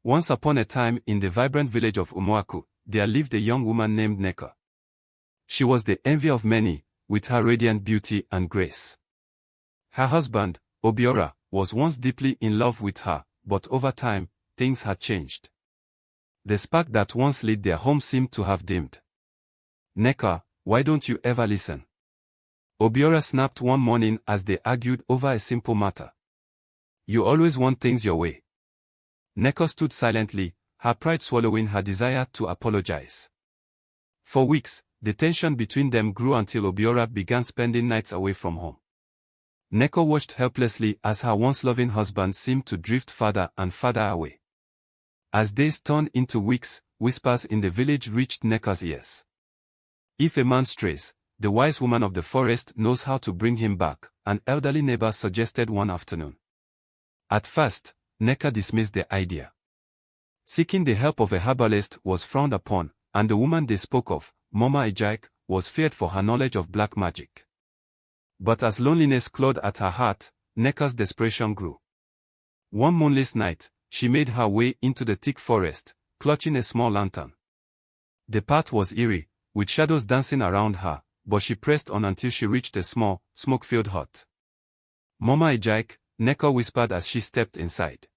Once upon a time in the vibrant village of Umuaku, there lived a young woman named Nneka. She was the envy of many, with her radiant beauty and grace. Her husband, Obiora, was once deeply in love with her, but over time, things had changed. The spark that once lit their home seemed to have dimmed. "Nneka, why don't you ever listen?" Obiora snapped one morning as they argued over a simple matter. "You always want things your way." Nneka stood silently, her pride swallowing her desire to apologize. For weeks, the tension between them grew until Obiora began spending nights away from home. Nneka watched helplessly as her once loving husband seemed to drift farther and farther away. As days turned into weeks, whispers in the village reached Nneka's ears. "If a man strays, the wise woman of the forest knows how to bring him back," an elderly neighbor suggested one afternoon. At first, Nneka dismissed the idea. Seeking the help of a herbalist was frowned upon, and the woman they spoke of, Mama Ejike, was feared for her knowledge of black magic. But as loneliness clawed at her heart, Nneka's desperation grew. One moonless night, she made her way into the thick forest, clutching a small lantern. The path was eerie, with shadows dancing around her, but she pressed on until she reached a small, smoke-filled hut. "Mama Ejike," Nneka whispered as she stepped inside.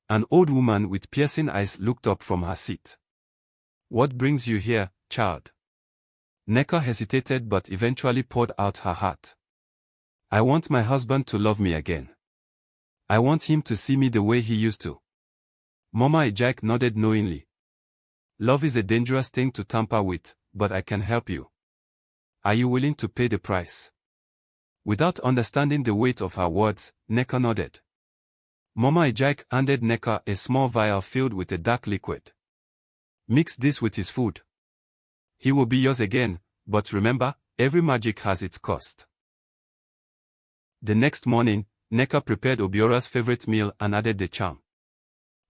An old woman with piercing eyes looked up from her seat. "What brings you here, child?" Nneka hesitated but eventually poured out her heart. "I want my husband to love me again. I want him to see me the way he used to." Mama Ejike nodded knowingly. "Love is a dangerous thing to tamper with, but I can help you. Are you willing to pay the price?" Without understanding the weight of her words, Nneka nodded. Mama Ejike handed Nneka a small vial filled with a dark liquid. "Mix this with his food. He will be yours again, but remember, every magic has its cost." The next morning, Nneka prepared Obiora's favorite meal and added the charm.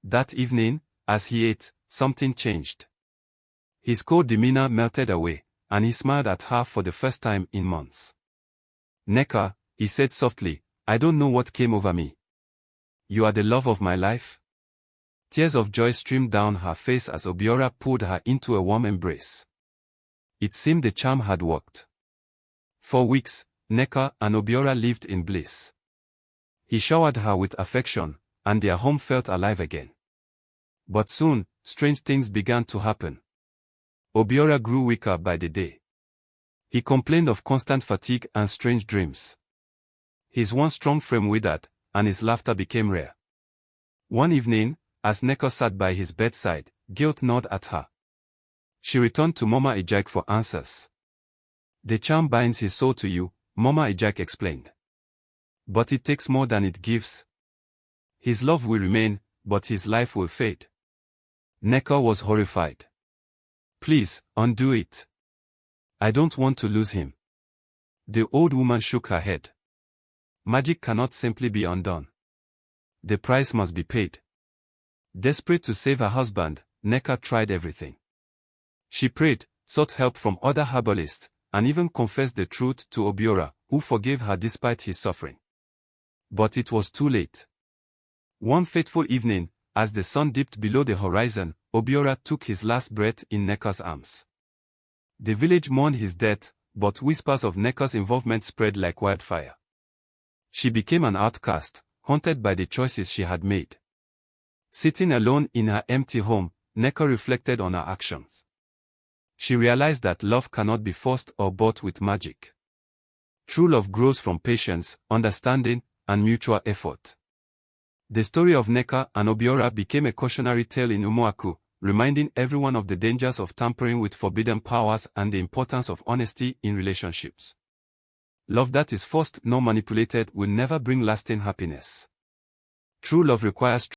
That evening, as he ate, something changed. His cold demeanor melted away, and he smiled at her for the first time in months. "Nneka," he said softly, "I don't know what came over me. You are the love of my life." Tears of joy streamed down her face as Obiora pulled her into a warm embrace. It seemed the charm had worked. For weeks, Nneka and Obiora lived in bliss. He showered her with affection, and their home felt alive again. But soon, strange things began to happen. Obiora grew weaker by the day. He complained of constant fatigue and strange dreams. His once strong frame withered, and his laughter became rare. One evening, as Nneka sat by his bedside, guilt gnawed at her. She returned to Mama Ejike for answers. "The charm binds his soul to you," Mama Ejike explained. "But it takes more than it gives. His love will remain, but his life will fade." Nneka was horrified. "Please, undo it. I don't want to lose him." The old woman shook her head. "Magic cannot simply be undone. The price must be paid." Desperate to save her husband, Nneka tried everything. She prayed, sought help from other herbalists, and even confessed the truth to Obiora, who forgave her despite his suffering. But it was too late. One fateful evening, as the sun dipped below the horizon, Obiora took his last breath in Nneka's arms. The village mourned his death, but whispers of Nneka's involvement spread like wildfire. She became an outcast, haunted by the choices she had made. Sitting alone in her empty home, Nneka reflected on her actions. She realized that love cannot be forced or bought with magic. True love grows from patience, understanding, and mutual effort. The story of Nneka and Obiora became a cautionary tale in Umuaku, reminding everyone of the dangers of tampering with forbidden powers and the importance of honesty in relationships. Love that is forced nor manipulated will never bring lasting happiness. True love requires